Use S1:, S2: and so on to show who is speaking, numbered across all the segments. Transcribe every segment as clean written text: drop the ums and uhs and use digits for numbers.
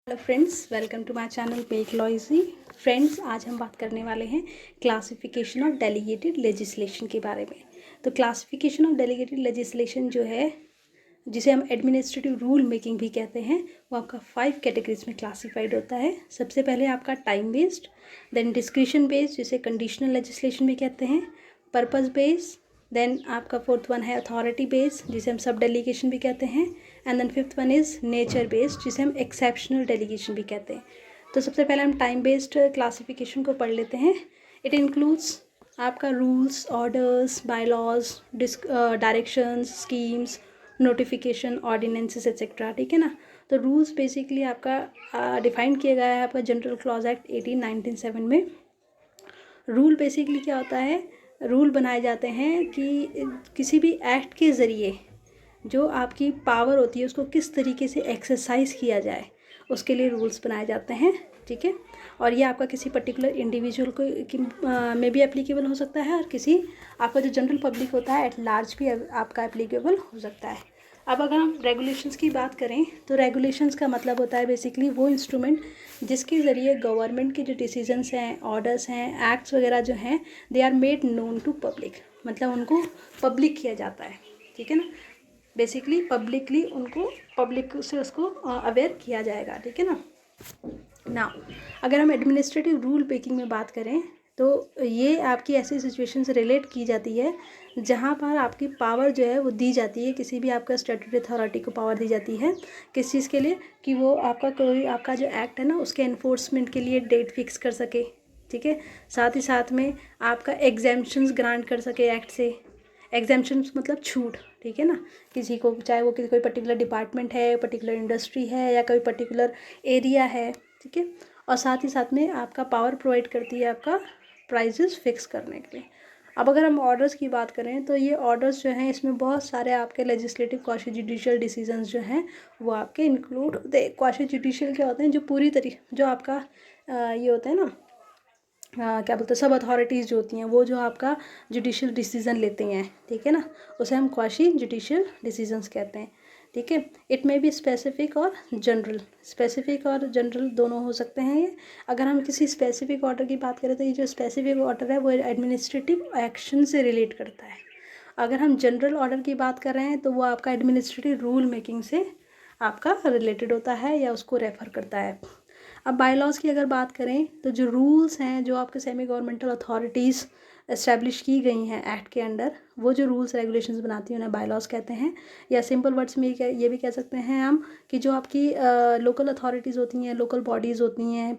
S1: Hello friends, welcome to my channel make law easy. Friends, आज हम बात करने वाले हैं क्लासिफिकेशन ऑफ डेलीगेटेड लेजिस्लेशन के बारे में। तो क्लासिफिकेशन ऑफ डेलीगेटेड लेजिस्लेशन जो है, जिसे हम एडमिनिस्ट्रेटिव रूल मेकिंग भी कहते हैं, वो आपका 5 कैटेगरीज में क्लासिफाइड होता है। सबसे पहले आपका time based, then discretion based जिसे कंडीशनल लेजिस्लेशन भी कहते हैं, पर्पस बेस्ड, देन आपका फोर्थ वन है अथॉरिटी बेस्ड जिसे हम सब डेलीगेशन भी कहते हैं, and then fifth one is nature based जिसे हम एक्सेप्शनल डेलीगेशन भी कहते हैं। तो सबसे पहले हम टाइम बेस्ड क्लासिफिकेशन को पढ़ लेते हैं। इट इंक्लूड्स आपका rules, orders, bylaws, directions, schemes, notification, ordinances etcetera. ठीक है ना। तो रूल्स बेसिकली आपका डिफाइन किया गया है आपका जनरल क्लॉज एक्ट 1897 में। रूल बेसिकली क्या होता है, रूल बनाए जाते हैं कि किसी भी एक्ट के ज़रिए जो आपकी पावर होती है उसको किस तरीके से एक्सरसाइज किया जाए, उसके लिए रूल्स बनाए जाते हैं। ठीक है। और ये आपका किसी पर्टिकुलर इंडिविजुअल को में भी एप्लीकेबल हो सकता है और किसी आपका जो जनरल पब्लिक होता है एट लार्ज भी आपका एप्लीकेबल हो सकता है। अब अगर हम रेगुलेशंस की बात करें तो रेगुलेशंस का मतलब होता है बेसिकली वो इंस्ट्रूमेंट जिसके ज़रिए गवर्नमेंट के जो डिसीजंस हैं, ऑर्डर्स हैं, एक्ट्स वगैरह जो हैं, they are made known to public, मतलब उनको पब्लिक किया जाता है। ठीक है ना। बेसिकली पब्लिकली उनको पब्लिक से उसको अवेयर किया जाएगा। ठीक है ना। नाउ अगर हम एडमिनिस्ट्रेटिव रूल मेकिंग में बात करें तो ये आपकी ऐसी सिचुएशन से रिलेट की जाती है जहाँ पर आपकी पावर जो है वो दी जाती है, किसी भी आपका स्टैट्यूटरी अथॉरिटी को पावर दी जाती है किस चीज़ के लिए, कि वो आपका कोई आपका जो एक्ट है ना उसके एनफोर्समेंट के लिए डेट फिक्स कर सके। ठीक है। साथ ही साथ में आपका एग्जेम्पशंस ग्रांट कर सके एक्ट से। एग्जेम्पशंस मतलब छूट। ठीक है ना। किसी को, चाहे वो कोई पर्टिकुलर डिपार्टमेंट है, पर्टिकुलर इंडस्ट्री है या कोई पर्टिकुलर एरिया है। ठीक है। और साथ ही साथ में आपका पावर प्रोवाइड करती है आपका प्राइजेस फिक्स करने के लिए। अब अगर हम ऑर्डर्स की बात करें तो ये ऑर्डर्स जो हैं इसमें बहुत सारे आपके लेजिस्लेटिव क्वाशी जुडिशियल डिसीजंस जो हैं वो आपके इंक्लूड होते हैं। क्वाशी जुडिशियल क्या होते हैं, जो पूरी तरीके जो आपका ये होते हैं ना, क्या बोलते हैं, सब अथॉरिटीज़ जो होती हैं वो जो आपका जुडिशियल डिसीजन लेते हैं। ठीक है ना। उसे हम क्वाशी जुडिशियल डिसीजंस कहते हैं। ठीक है। इट में भी स्पेसिफिक और जनरल, स्पेसिफिक और जनरल दोनों हो सकते हैं ये। अगर हम किसी स्पेसिफिक ऑर्डर की बात करें तो ये जो स्पेसिफिक ऑर्डर है वो एडमिनिस्ट्रेटिव एक्शन से रिलेट करता है। अगर हम जनरल ऑर्डर की बात कर रहे हैं तो वो आपका एडमिनिस्ट्रेटिव रूल मेकिंग से आपका रिलेटेड होता है या उसको रेफ़र करता है। अब बायलॉज की अगर बात करें तो जो रूल्स हैं जो आपके सेमी गवर्नमेंटल अथॉरिटीज़ इस्टेब्लिश की गई हैं एक्ट के अंडर, वो जो रूल्स रेगुलेशंस बनाती हैं उन्हें बायलॉज कहते हैं। या सिंपल वर्ड्स में ये भी कह सकते हैं हम कि जो आपकी लोकल अथॉरिटीज़ होती हैं, लोकल बॉडीज़ होती हैं,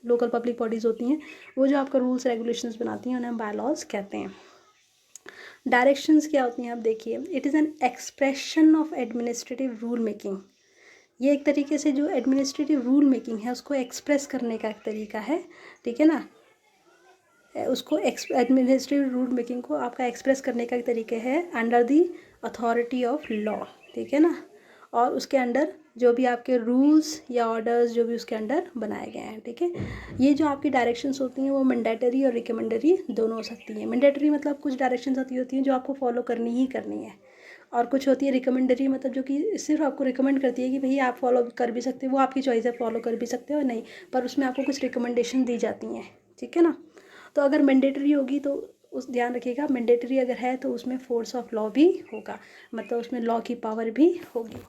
S1: लोकल पब्लिक बॉडीज़ होती हैं, वो जो आपका रूल्स रेगुलेशंस बनाती हैं उन्हें हम बायलॉज कहते हैं। डायरेक्शंस क्या होती हैं, आप देखिए, it is an expression of administrative rule making. ये एक तरीके से जो एडमिनिस्ट्रेटिव रूल मेकिंग है उसको एक्सप्रेस करने का एक तरीका है। ठीक है ना। उसको एडमिनिस्ट्रेटिव रूल मेकिंग को आपका एक्सप्रेस करने का एक तरीका है under the authority of law. ठीक है ना। और उसके अंडर जो भी आपके रूल्स या ऑर्डर्स जो भी उसके अंडर बनाए गए हैं। ठीक है। ये जो आपकी डायरेक्शंस होती हैं वो मैंडेटरी और रिकमेंडरी दोनों हो सकती हैं। मैंडेटरी मतलब कुछ डायरेक्शंस होती हैं जो आपको फॉलो करनी ही करनी है, और कुछ होती है रिकमेंडरी मतलब जो कि सिर्फ आपको रिकमेंड करती है कि भैया आप फॉलो कर भी सकते हो, वो आपकी चॉइस है, फॉलो कर भी सकते हो नहीं, पर उसमें आपको कुछ रिकमेंडेशन दी जाती हैं। ठीक है ना। तो अगर मैंडेटरी होगी तो उस ध्यान रखिएगा, मैंडेटरी अगर है तो उसमें फोर्स ऑफ लॉ भी होगा, मतलब उसमें लॉ की पावर भी होगी।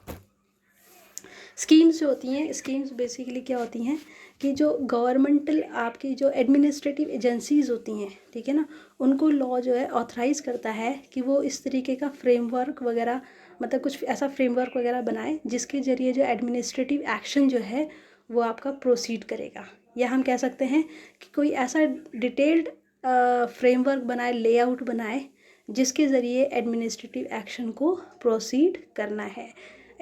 S1: स्कीम्स जो होती हैं, स्कीम्स बेसिकली क्या होती हैं कि जो गवर्नमेंटल आपकी जो एडमिनिस्ट्रेटिव एजेंसीज़ होती हैं, ठीक है ना, उनको लॉ जो है ऑथराइज़ करता है कि वो इस तरीके का फ्रेमवर्क वगैरह, मतलब कुछ ऐसा फ्रेमवर्क वगैरह बनाए जिसके ज़रिए जो एडमिनिस्ट्रेटिव एक्शन जो है वो आपका प्रोसीड करेगा। या हम कह सकते हैं कि कोई ऐसा डिटेल्ड फ्रेमवर्क बनाए, लेआउट बनाए जिसके ज़रिए एडमिनिस्ट्रेटिव एक्शन को प्रोसीड करना है।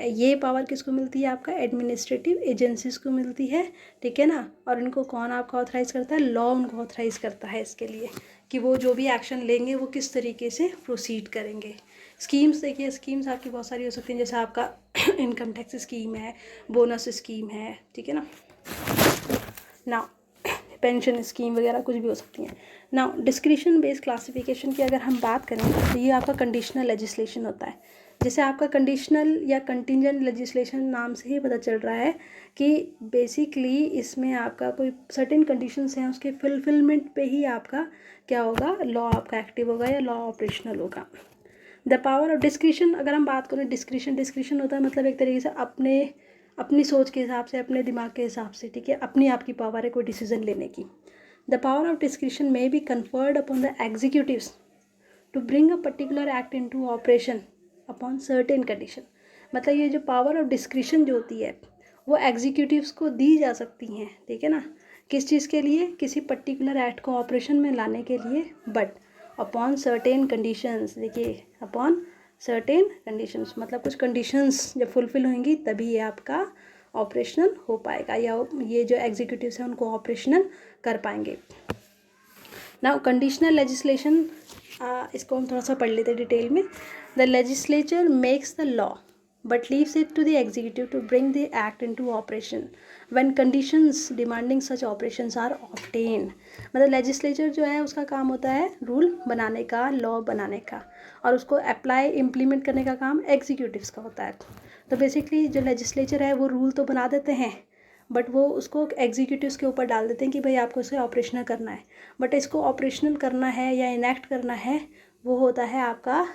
S1: ये पावर किसको मिलती है, आपका एडमिनिस्ट्रेटिव एजेंसीज को मिलती है। ठीक है ना। और इनको कौन आपका ऑथराइज़ करता है, लॉ उनको ऑथराइज़ करता है इसके लिए कि वो जो भी एक्शन लेंगे वो किस तरीके से प्रोसीड करेंगे। स्कीम्स देखिए, स्कीम्स आपकी बहुत सारी हो सकती हैं, जैसे आपका इनकम टैक्स स्कीम है, बोनस स्कीम है। ठीक है ना। पेंशन स्कीम वगैरह कुछ भी हो सकती हैं ना। डिस्क्रिशन बेस्ड क्लासिफिकेशन की अगर हम बात करें तो ये आपका कंडीशनल लेजिस्लेशन होता है। जैसे आपका कंडीशनल या कंटिजेंट लेजिस्लेशन नाम से ही पता चल रहा है कि बेसिकली इसमें आपका कोई सर्टेन कंडीशंस हैं, उसके फुलफिलमेंट पे ही आपका क्या होगा, लॉ आपका एक्टिव होगा या लॉ ऑपरेशनल होगा। द पावर ऑफ डिस्क्रिशन, अगर हम बात करें डिस्क्रिशन होता है मतलब एक तरीके से अपनी सोच के हिसाब से, अपने दिमाग के हिसाब से, ठीक है, अपनी आपकी पावर है कोई डिसीजन लेने की। The power of discretion may be conferred upon the executives to bring a particular act into operation upon certain condition. मतलब ये जो पावर ऑफ डिस्क्रिशन जो होती है वो एग्जीक्यूटिव्स को दी जा सकती हैं, ठीक है ना, किस चीज़ के लिए, किसी पर्टिकुलर एक्ट को ऑपरेशन में लाने के लिए, बट अपॉन सर्टेन कंडीशंस। देखिए अपॉन सर्टेन कंडीशंस मतलब कुछ कंडीशंस जब फुलफिल होंगी तभी ये आपका ऑपरेशनल हो पाएगा या ये जो एग्जीक्यूटिव्स हैं उनको ऑपरेशनल कर पाएंगे। नाउ कंडीशनल लेजिस्लेशन, इसको हम थोड़ा सा पढ़ लेते हैं डिटेल में। The legislature makes the law but leaves it to the executive to bring the act into operation when conditions demanding such operations are obtained. मतलब लेजिस्लेचर जो है उसका काम होता है रूल बनाने का, लॉ बनाने का, और उसको अप्लाई इम्प्लीमेंट करने का काम एग्जीक्यूटिव्स का होता है। तो बेसिकली जो लेजिस्लेचर है वो रूल तो बना देते हैं बट वो उसको एग्जीक्यूटिव्स के ऊपर डाल देते हैं कि भाई आपको इसे ऑपरेशनल करना है। बट इसको ऑपरेशनल करना है या इनैक्ट करना है वो होता है आपका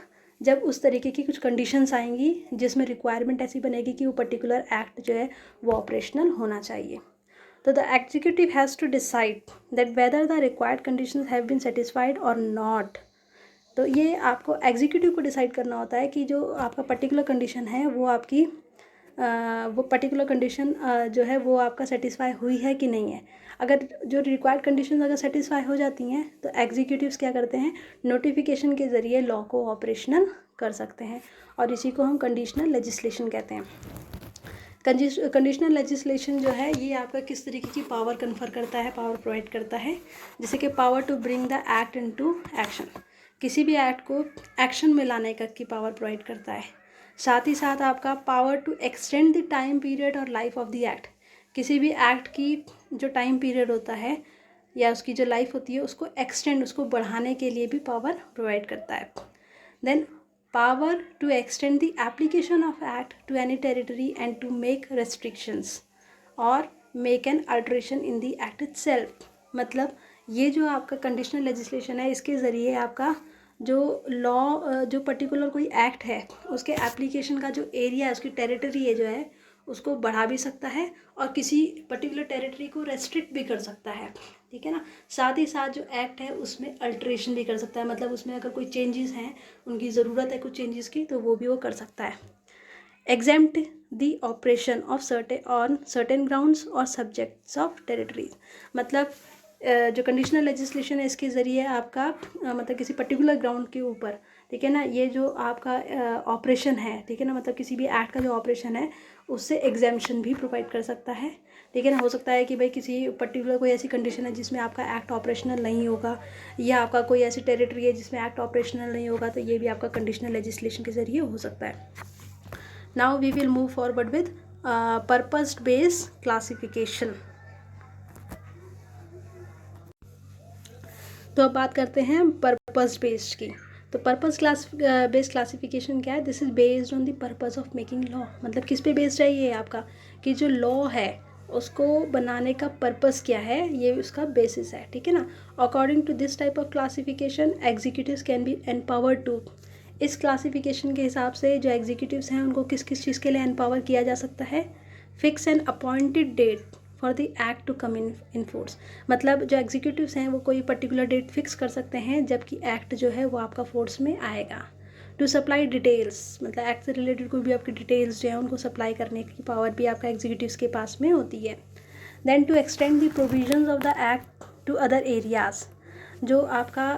S1: जब उस तरीके की कुछ कंडीशंस आएंगी जिसमें रिक्वायरमेंट ऐसी बनेगी कि वो पर्टिकुलर एक्ट जो है वो ऑपरेशनल होना चाहिए। तो the executive has to decide that whether the required conditions have been satisfied और नॉट। तो ये आपको एग्जीक्यूटिव को डिसाइड करना होता है कि जो आपका पर्टिकुलर कंडीशन है वो आपकी वो पर्टिकुलर कंडीशन जो है वो आपका सेटिस्फाई हुई है कि नहीं है। अगर जो रिक्वायर्ड कंडीशन अगर सेटिस्फाई हो जाती हैं तो एग्जीक्यूटिव्स क्या करते हैं, नोटिफिकेशन के ज़रिए लॉ को ऑपरेशनल कर सकते हैं और इसी को हम कंडीशनल लेजिस्लेशन कहते हैं। कंडीशनल लेजिस्लेशन जो है ये आपका किस तरीके की पावर कन्फर करता है, पावर प्रोवाइड करता है, जैसे कि power to bring the act into action, किसी भी एक्ट को एक्शन में लाने का की पावर प्रोवाइड करता है। साथ ही साथ आपका power to extend the time period और लाइफ ऑफ द एक्ट, किसी भी एक्ट की जो टाइम पीरियड होता है या उसकी जो लाइफ होती है उसको एक्सटेंड, उसको बढ़ाने के लिए भी पावर प्रोवाइड करता है। Then power to extend the application of act to any territory and to make restrictions और make an alteration in the act itself. मतलब ये जो आपका कंडीशनल लेजिस्लेशन है इसके ज़रिए आपका जो लॉ जो पर्टिकुलर कोई एक्ट है उसके एप्लीकेशन का जो एरिया है, उसकी टेरिटरी है जो है उसको बढ़ा भी सकता है और किसी पर्टिकुलर टेरिटरी को रेस्ट्रिक्ट भी कर सकता है, ठीक है ना। साथ ही साथ जो एक्ट है उसमें अल्ट्रेशन भी कर सकता है, मतलब उसमें अगर कोई चेंजेस हैं, उनकी ज़रूरत है कुछ चेंजेस की, तो वो भी वो कर सकता है। Exempt the operation of certain grounds और सब्जेक्ट्स ऑफ टेरिटरीज। मतलब जो कंडीशनल लेजिस्लेशन है इसके ज़रिए आपका मतलब किसी पर्टिकुलर ग्राउंड के ऊपर, ठीक है ना, ये जो आपका ऑपरेशन है, ठीक है ना, मतलब किसी भी एक्ट का जो ऑपरेशन है उससे एग्जेम्पशन भी प्रोवाइड कर सकता है, ठीक है ना। हो सकता है कि भाई किसी पर्टिकुलर कोई ऐसी कंडीशन है जिसमें आपका एक्ट ऑपरेशनल नहीं होगा या आपका कोई ऐसी टेरिटरी है जिसमें एक्ट ऑपरेशनल नहीं होगा, तो ये भी आपका कंडीशनल लेजिस्लेशन के ज़रिए हो सकता है। Now we will move forward with purpose based classification। तो अब बात करते हैं पर्पस बेस्ड की। तो पर्पस बेस्ड क्लासिफिकेशन क्या है, this is based on the purpose of making law. मतलब किस पे बेस्ड है ये आपका, कि जो लॉ है उसको बनाने का पर्पस क्या है, ये उसका बेसिस है, ठीक है ना। According to this type of classification executives can be empowered to, इस क्लासिफिकेशन के हिसाब से जो एग्जीक्यूटिव्स हैं उनको किस किस चीज़ के लिए एम्पावर किया जा सकता है, fix an appointed date for the act to come in force. मतलब जो एग्जीक्यूटिव्स हैं वो कोई पर्टिकुलर डेट फिक्स कर सकते हैं जबकि एक्ट जो है वो आपका फोर्स में आएगा। टू सप्लाई डिटेल्स, मतलब एक्ट से रिलेटेड कोई भी आपकी डिटेल्स जो है उनको सप्लाई करने की पावर भी आपका एग्जीक्यूटिव्स के पास में होती है। Then to extend the provisions of the act to other areas, जो आपका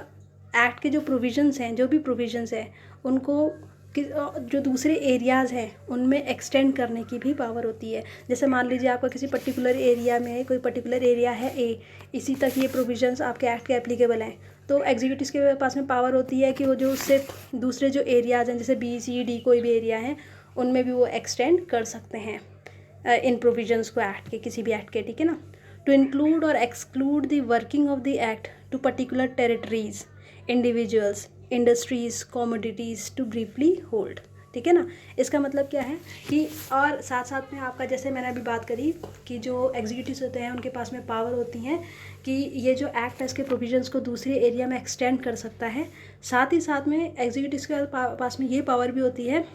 S1: एक्ट के जो प्रोविजंस हैं, जो भी प्रोविजंस हैं उनको जो दूसरे एरियाज़ हैं उनमें एक्सटेंड करने की भी पावर होती है। जैसे मान लीजिए आपका किसी पर्टिकुलर एरिया में कोई पर्टिकुलर एरिया है ए, इसी तक ये प्रोविजंस आपके एक्ट के एप्लीकेबल हैं, तो एग्जीक्यूटिव के पास में पावर होती है कि वो जो उससे दूसरे जो एरियाज़ हैं जैसे बी सी डी कोई भी एरिया है उनमें भी वो एक्सटेंड कर सकते हैं इन प्रोविजंस को एक्ट के, किसी भी एक्ट के, ठीक है ना। टू इंक्लूड और exclude the working of the act to particular territories, individuals, industries, commodities to briefly hold, ठीक है ना। इसका मतलब क्या है कि और साथ साथ में आपका जैसे मैंने अभी बात करी कि जो एग्जीक्यूटिव्स होते हैं उनके पास में पावर होती हैं कि ये जो एक्ट है इसके प्रोविजंस को दूसरे एरिया में एक्सटेंड कर सकता है। साथ ही साथ में एग्जीक्यूटिव्स के पास में ये पावर भी होती है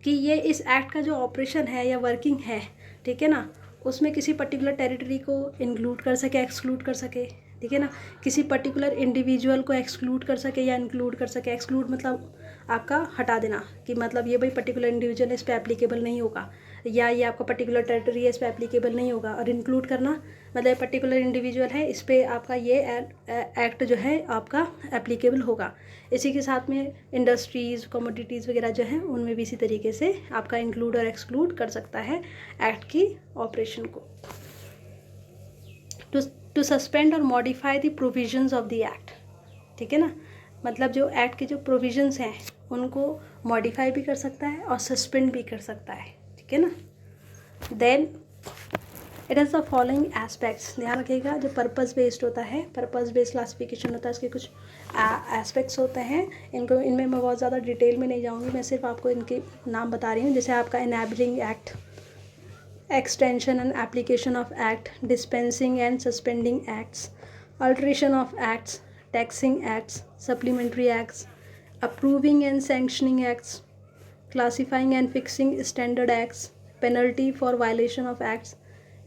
S1: कि ये इस एक्ट का जो ऑपरेशन है या वर्किंग है, ठीक है ना, उसमें किसी पर्टिकुलर टेरिटरी को इंक्लूड कर सके, एक्सक्लूड कर सके, ठीक है ना, किसी पर्टिकुलर इंडिविजुअल को एक्सक्लूड कर सके या इंक्लूड कर सके। एक्सक्लूड मतलब आपका हटा देना कि मतलब ये भाई पर्टिकुलर इंडिविजुअल इस पर एप्लीकेबल नहीं होगा, या ये आपका पर्टिकुलर टेरिटरी है इस पर एप्लीकेबल नहीं होगा। और इंक्लूड करना मतलब पर्टिकुलर इंडिविजुअल है इस पर आपका ये एक्ट जो है आपका एप्लीकेबल होगा। इसी के साथ में इंडस्ट्रीज़, कमोडिटीज़ वगैरह जो हैं उनमें भी इसी तरीके से आपका इंक्लूड और एक्सक्लूड कर सकता है एक्ट की ऑपरेशन को। टू सस्पेंड और modify the provisions of the act, ठीक है ना, मतलब जो एक्ट के जो प्रोविजंस हैं उनको मॉडिफाई भी कर सकता है और सस्पेंड भी कर सकता है, ठीक है ना। Then it has the following aspects, ध्यान रखिएगा। जो पर्पस बेस्ड होता है, पर्पस बेस्ड क्लासिफिकेशन होता है, इसके कुछ एस्पेक्ट्स होते हैं। इनमें मैं बहुत ज़्यादा डिटेल में नहीं जाऊँगी, मैं सिर्फ आपको इनके नाम बता रही हूँ। जैसे आपका enabling act, extension and application of act, dispensing and suspending acts, alteration of acts, taxing acts, supplementary acts, approving and sanctioning acts, classifying and fixing standard acts, penalty for violation of acts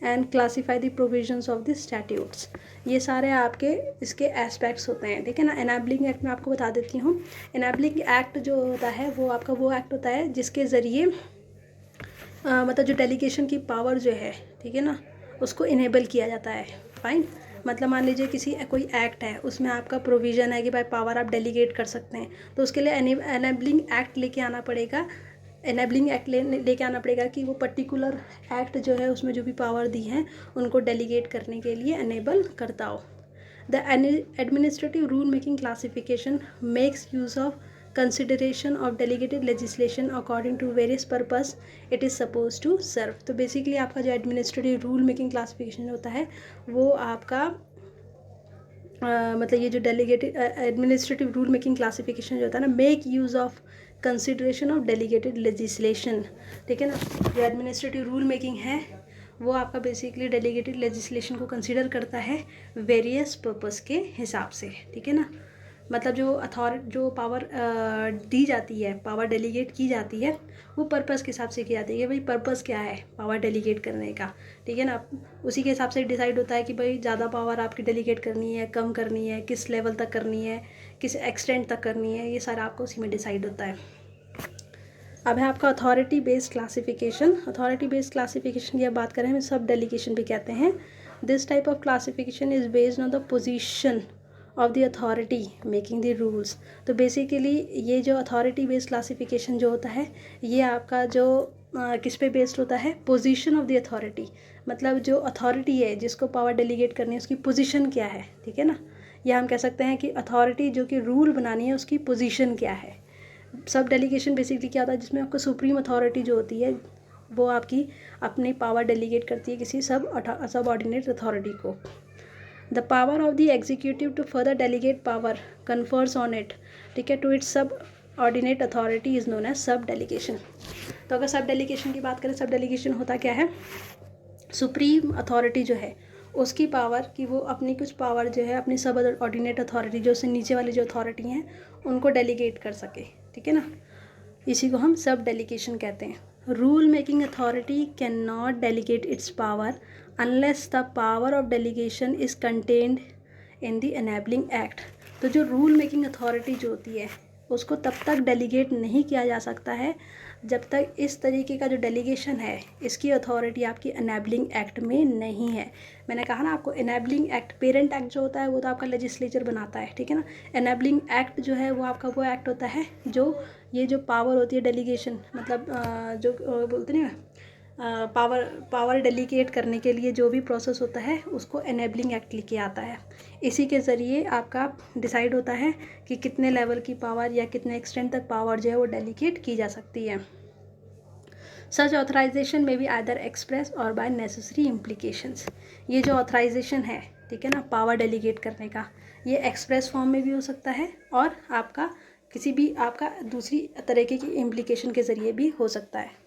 S1: and classify the provisions of the statutes। ये सारे आपके इसके aspects होते हैं, ठीक है ना। Enabling act मैं आपको बता देती हूँ। एनेबलिंग एक्ट जो होता है वो आपका वो एक्ट होता है जिसके ज़रिए मतलब जो डेलीगेशन की पावर जो है, ठीक है ना, उसको इनेबल किया जाता है। फाइन, मतलब मान लीजिए किसी कोई एक्ट है उसमें आपका प्रोविज़न है कि भाई पावर आप डेलीगेट कर सकते हैं, तो उसके लिए एनेबलिंग एक्ट लेके आना पड़ेगा। एनेबलिंग एक्ट लेके आना पड़ेगा कि वो पर्टिकुलर एक्ट जो है उसमें जो भी पावर दी है उनको डेलीगेट करने के लिए एनेबल करता हो। The administrative rule making classification makes use of consideration of delegated legislation according to various purpose it is supposed to serve। तो बेसिकली आपका जो एडमिनिस्ट्रेटिव रूल मेकिंग क्लासिफिकेशन होता है वो आपका मतलब ये जो delegated administrative rule making classification जो होता है ना, make use of consideration of delegated legislation, ठीक है ना। जो एडमिनिस्ट्रेटिव रूल मेकिंग है वो आपका बेसिकली डेलीगेटेड लेजिस्लेशन को कंसिडर करता है वेरियस पर्पस के हिसाब से, ठीक है ना। मतलब जो पावर दी जाती है, पावर डेलीगेट की जाती है, वो पर्पस के हिसाब से की जाती है कि भाई पर्पस क्या है पावर डेलीगेट करने का, ठीक है ना। उसी के हिसाब से डिसाइड होता है कि भाई ज़्यादा पावर आपकी डेलीगेट करनी है, कम करनी है, किस लेवल तक करनी है, किस एक्सटेंट तक करनी है, ये सारा आपको उसी में डिसाइड होता है। अब है आपका authority based classification. Authority based classification की अब बात करें, हम सब डेलीगेशन भी कहते हैं। This type of classification is based on the position of the authority making the rules. तो बेसिकली ये जो अथॉरिटी बेस्ड क्लासिफिकेशन जो होता है ये आपका जो किस पे बेस्ड होता है, पोजीशन ऑफ द अथॉरिटी, मतलब जो अथॉरिटी है जिसको पावर डेलीगेट करनी है उसकी पोजीशन क्या है, ठीक है ना। या हम कह सकते हैं कि अथॉरिटी जो कि रूल बनानी है उसकी पोजीशन क्या है। सब डेलीगेशन बेसिकली क्या होता है जिसमें आपको सुप्रीम अथॉरिटी जो होती है वो आपकी अपनी पावर डेलीगेट करती है किसी सब ऑर्डिनेट अथॉरिटी को। The power of the executive to further delegate power confers on it, ठीक है, to its subordinate authority is known as sub delegation. तो अगर सब डेलीगेशन की बात करें, सब डेलीगेशन होता क्या है, सुप्रीम अथॉरिटी जो है उसकी पावर कि वो अपनी कुछ पावर जो है अपनी सब ऑर्डिनेट अथॉरिटी जो उससे नीचे वाली जो अथॉरिटी हैं उनको डेलीगेट कर सके, ठीक है ना। इसी को हम सब डेलीगेशन कहते हैं। Rule making authority can not delegate it's power unless the power of delegation is contained in the enabling act. तो जो रूल मेकिंग अथॉरिटी जो होती है उसको तब तक डेलीगेट नहीं किया जा सकता है जब तक इस तरीके का जो डेलीगेशन है इसकी अथॉरिटी आपकी एनेबलिंग एक्ट में नहीं है। मैंने कहा ना आपको, एनेबलिंग एक्ट, पेरेंट एक्ट जो होता है वो तो आपका लेजिस्लेचर बनाता है, ठीक है ना। एनेबलिंग एक्ट जो है वो आपका वो एक्ट होता है जो ये जो पावर होती है डेलीगेशन, मतलब जो बोलते हैं पावर डेलीगेट करने के लिए जो भी प्रोसेस होता है उसको एनेबलिंग एक्ट लेके आता है। इसी के ज़रिए आपका डिसाइड होता है कि कितने लेवल की पावर या कितने एक्सटेंट तक पावर जो है वो डेलीगेट की जा सकती है। सच ऑथराइजेशन में भी आइदर एक्सप्रेस और बाय नेसेसरी इम्प्लीकेशंस। ये जो ऑथराइजेशन है, ठीक है ना, पावर डेलीगेट करने का, ये एक्सप्रेस फॉर्म में भी हो सकता है और आपका किसी भी आपका दूसरी तरीके की इम्प्लीकेशन के ज़रिए भी हो सकता है।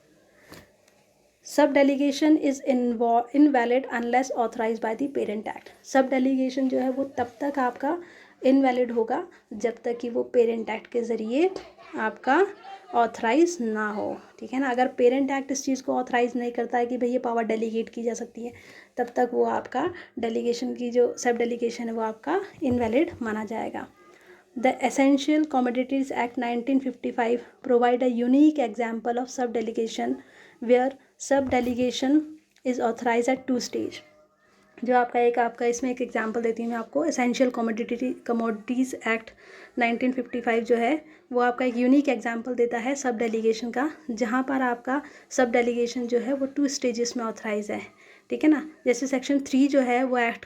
S1: Sub delegation is invalid unless authorise by the parent act. Sub delegation जो है वो तब तक आपका इनवैलिड होगा जब तक कि वो पेरेंट एक्ट के ज़रिए आपका ऑथराइज ना हो, ठीक है ना। अगर पेरेंट एक्ट इस चीज़ को ऑथराइज नहीं करता है कि भाई ये पावर डेलीगेट की जा सकती है, तब तक वो आपका डेलीगेशन की जो सब डेलीगेशन है वो आपका इनवैलिड माना जाएगा। The essential commodities act 1955 provide a unique example of sub delegation where sub delegation is authorise at 2 stage. जो आपका इसमें एक एग्जांपल देती हूँ मैं आपको। एसेंशियल कमोडिटीज़ एक्ट 1955 जो है वो आपका एक यूनिक एग्जांपल देता है सब डेलीगेशन का, जहाँ पर आपका सब डेलीगेशन जो है वो 2 स्टेजेस में ऑथराइज है, ठीक है ना। जैसे सेक्शन 3 जो है वो एक्ट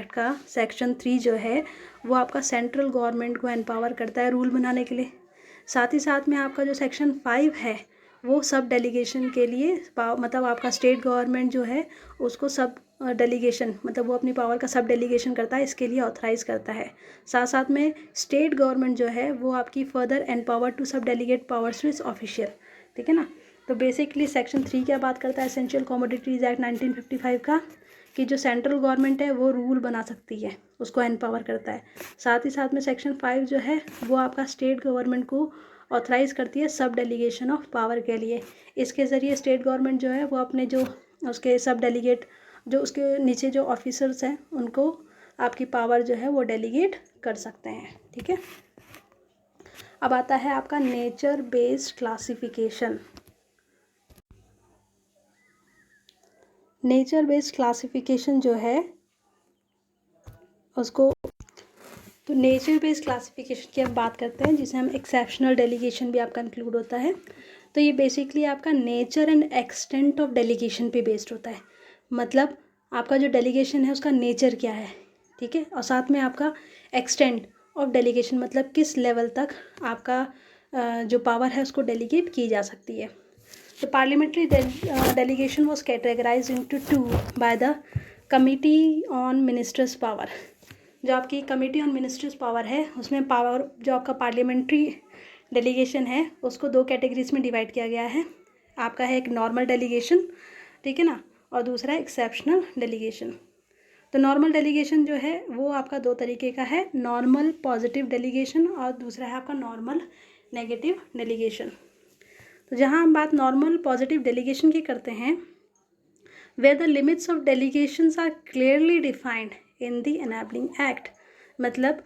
S1: का सेक्शन 3 जो है वो आपका सेंट्रल गवर्नमेंट को एम्पावर करता है रूल बनाने के लिए। साथ ही साथ में आपका जो सेक्शन 5 है वो सब डेलीगेशन के लिए मतलब आपका स्टेट गवर्नमेंट जो है उसको सब डेलीगेशन मतलब वो अपनी पावर का सब डेलीगेशन करता है, इसके लिए ऑथराइज़ करता है। साथ साथ में स्टेट गवर्नमेंट जो है वो आपकी further empower to sub delegate powers to its official, ठीक है ना। तो बेसिकली सेक्शन 3 क्या बात करता है एसेंशियल कमोडिटीज़ एक्ट 1955 का, कि जो सेंट्रल गवर्नमेंट है वो रूल बना सकती है, उसको एम्पावर करता है। साथ ही साथ में सेक्शन 5 जो है वो आपका स्टेट गवर्नमेंट को ऑथराइज़ करती है सब डेलीगेशन ऑफ पावर के लिए। इसके ज़रिए स्टेट गवर्नमेंट जो है वो अपने जो उसके सब डेलीगेट जो उसके नीचे जो ऑफिसर्स हैं उनको आपकी पावर जो है वो डेलीगेट कर सकते हैं, ठीक है। अब आता है आपका nature based classification. Nature based classification जो है उसको तो नेचर बेस्ड क्लासिफिकेशन की अब बात करते हैं, जिसे हम एक्सेप्शनल डेलीगेशन भी आपका इंक्लूड होता है। तो ये बेसिकली आपका nature and extent of delegation पे बेस्ड होता है। मतलब आपका जो डेलीगेशन है उसका नेचर क्या है, ठीक है, और साथ में आपका एक्सटेंट ऑफ डेलीगेशन मतलब किस लेवल तक आपका जो पावर है उसको डेलीगेट की जा सकती है। तो parliamentary delegation was categorise into 2 by the committee on ministers power. जो आपकी कमिटी ऑन मिनिस्टर्स पावर है उसमें पावर जो आपका पार्लियामेंट्री डेलीगेशन है उसको 2 कैटेगरीज में डिवाइड किया गया है। आपका है एक नॉर्मल डेलीगेशन, ठीक है ना, और दूसरा है एक्सेप्शनल डेलीगेशन। तो नॉर्मल डेलीगेशन जो है वो आपका 2 तरीके का है, नॉर्मल पॉजिटिव डेलीगेशन और दूसरा है आपका नॉर्मल नेगेटिव डेलीगेशन। तो जहाँ हम बात नॉर्मल पॉजिटिव डेलीगेशन की करते हैं, where the limits of delegations are clearly defined in the enabling act. मतलब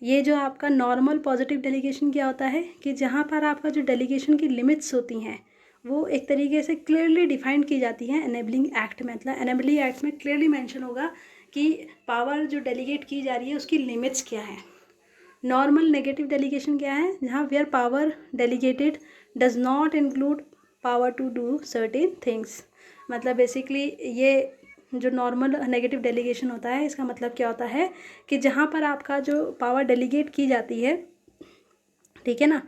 S1: ये जो आपका नॉर्मल पॉजिटिव डेलीगेशन क्या होता है कि जहाँ पर आपका जो डेलीगेशन की लिमिट्स होती हैं वो एक तरीके से क्लियरली डिफाइंड की जाती हैं एनेबलिंग एक्ट में। मतलब एनेबलिंग एक्ट में क्लियरली मेंशन होगा कि पावर जो डेलीगेट की जा रही है उसकी लिमिट्स क्या है। नॉर्मल नेगेटिव डेलीगेशन क्या है, जहाँ where power delegated does not include power to do certain things. मतलब बेसिकली ये जो नॉर्मल नेगेटिव डेलीगेशन होता है इसका मतलब क्या होता है कि जहाँ पर आपका जो पावर डेलीगेट की जाती है, ठीक है ना,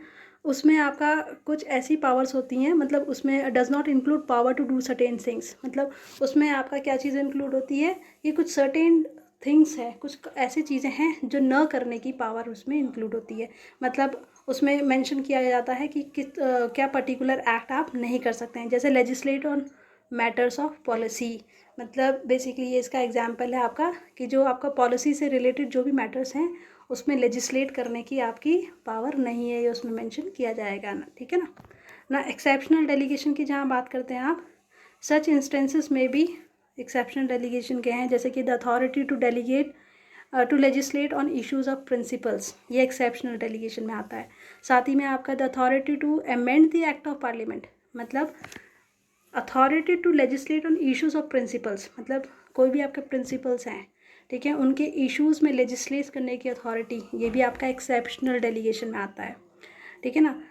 S1: उसमें आपका कुछ ऐसी पावर्स होती हैं, मतलब उसमें does not include power to do certain things. मतलब उसमें आपका क्या चीज़ इंक्लूड होती है कि कुछ सर्टेन थिंग्स है, कुछ ऐसी चीज़ें हैं जो न करने की पावर उसमें इंक्लूड होती है। मतलब उसमें मेंशन किया जाता है कि क्या पर्टिकुलर एक्ट आप नहीं कर सकते हैं, जैसे legislate on matters of policy. मतलब बेसिकली ये इसका एग्जांपल है आपका कि जो आपका पॉलिसी से रिलेटेड जो भी मैटर्स हैं उसमें लेजिस्लेट करने की आपकी पावर नहीं है, ये उसमें मेंशन किया जाएगा ना, ठीक है ना। एक्सेप्शनल डेलीगेशन की जहाँ बात करते हैं आप, सच इंस्टेंसेस में भी एक्सेप्शनल डेलीगेशन के हैं, जैसे कि the authority to delegate to legislate on issues of principles, ये एक्सेप्शनल डेलीगेशन में आता है। साथ ही में आपका the authority to amend the act of parliament, मतलब authority to legislate on issues of principles, मतलब कोई भी आपके प्रिंसिपल्स हैं, ठीक है, उनके इश्यूज़ में लेजिस्लेट करने की अथॉरिटी, ये भी आपका एक्सेप्शनल डेलीगेशन में आता है, ठीक है ना।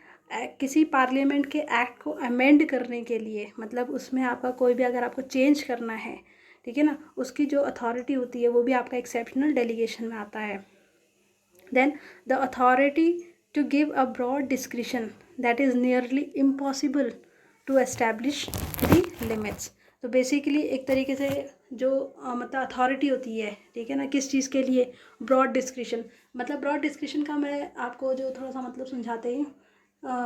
S1: किसी पार्लियामेंट के एक्ट को अमेंड करने के लिए, मतलब उसमें आपका कोई भी अगर आपको चेंज करना है, ठीक है ना, उसकी जो अथॉरिटी होती है वो भी आपका एक्सेप्शनल डेलीगेशन में आता है। Then the authority to give a broad discretion that is nearly impossible to establish the limits. तो बेसिकली एक तरीके से जो मतलब अथॉरिटी होती है, ठीक है ना, किस चीज़ के लिए, ब्रॉड डिस्क्रिप्शन। मतलब ब्रॉड डिस्क्रिप्शन का मैं आपको जो थोड़ा सा मतलब समझाते हैं,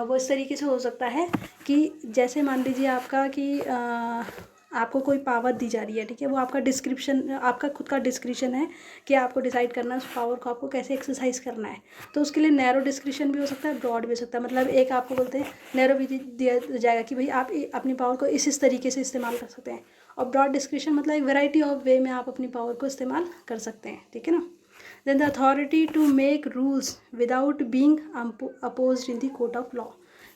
S1: वो इस तरीके से हो सकता है कि जैसे मान लीजिए आपका कि आपको कोई पावर दी जा रही है, ठीक है, वो आपका डिस्क्रिप्शन, आपका खुद का डिस्क्रिप्शन है कि आपको डिसाइड करना है उस पावर को आपको कैसे एक्सरसाइज करना है। तो उसके लिए नैरो डिस्क्रिप्शन भी हो सकता है, ब्रॉड भी हो सकता है। मतलब एक आपको बोलते हैं नैरो भी दिया जाएगा कि भाई आप अपनी पावर को इस तरीके से इस्तेमाल कर सकते हैं, और ब्रॉड डिस्क्रिप्शन मतलब एक वैरायटी ऑफ वे में आप अपनी पावर को इस्तेमाल कर सकते हैं, ठीक है ना। Then the authority to make rules without being opposed in the court of law,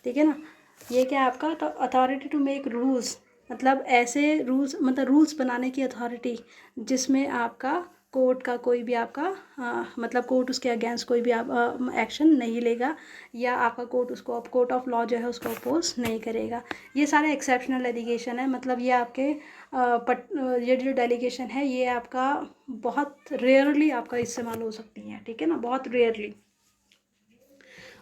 S1: ठीक है ना। ये क्या है आपका, तो अथॉरिटी टू मेक रूल्स मतलब ऐसे रूल्स, मतलब रूल्स बनाने की अथॉरिटी जिसमें आपका कोर्ट का कोई भी आपका मतलब कोर्ट उसके अगेंस्ट कोई भी आप एक्शन नहीं लेगा, या आपका कोर्ट उसको कोर्ट ऑफ लॉ जो है उसको अपोज नहीं करेगा। ये सारे एक्सेप्शनल एलिगेशन है, मतलब ये आपके ये जो डेलीगेशन है ये आपका बहुत रेयरली आपका इस्तेमाल हो सकती है, ठीक है ना, बहुत रेयरली।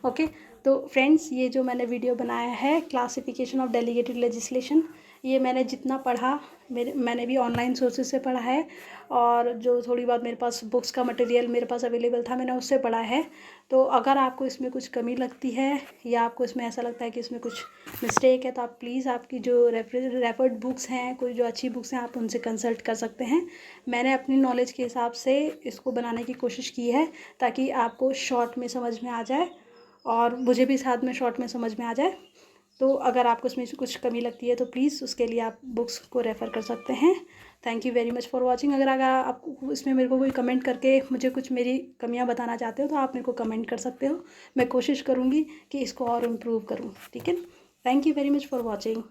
S1: ओके, तो फ्रेंड्स ये जो मैंने वीडियो बनाया है क्लासिफिकेशन ऑफ डेलीगेटेड लेजिस्लेशन, ये मैंने जितना पढ़ा मैंने भी ऑनलाइन सोर्सेज से पढ़ा है, और जो थोड़ी बहुत मेरे पास बुक्स का मटेरियल मेरे पास अवेलेबल था मैंने उससे पढ़ा है। तो अगर आपको इसमें कुछ कमी लगती है या आपको इसमें ऐसा लगता है कि इसमें कुछ मिस्टेक है, तो आप प्लीज़ आपकी जो रेफर्ड बुक्स हैं, कोई जो अच्छी बुक्स हैं, आप उनसे कंसल्ट कर सकते हैं। मैंने अपनी नॉलेज के हिसाब से इसको बनाने की कोशिश की है ताकि आपको शॉर्ट में समझ में आ जाए और मुझे भी साथ में शॉर्ट में समझ में आ जाए। तो अगर आपको इसमें से कुछ कमी लगती है तो प्लीज़ उसके लिए आप बुक्स को रेफ़र कर सकते हैं। Thank you very much for watching. अगर आपको इसमें मेरे को कोई कमेंट करके मुझे कुछ मेरी कमियां बताना चाहते हो तो आप मेरे को कमेंट कर सकते हो, मैं कोशिश करूँगी कि इसको और इम्प्रूव करूँ, ठीक है। Thank you very much for watching.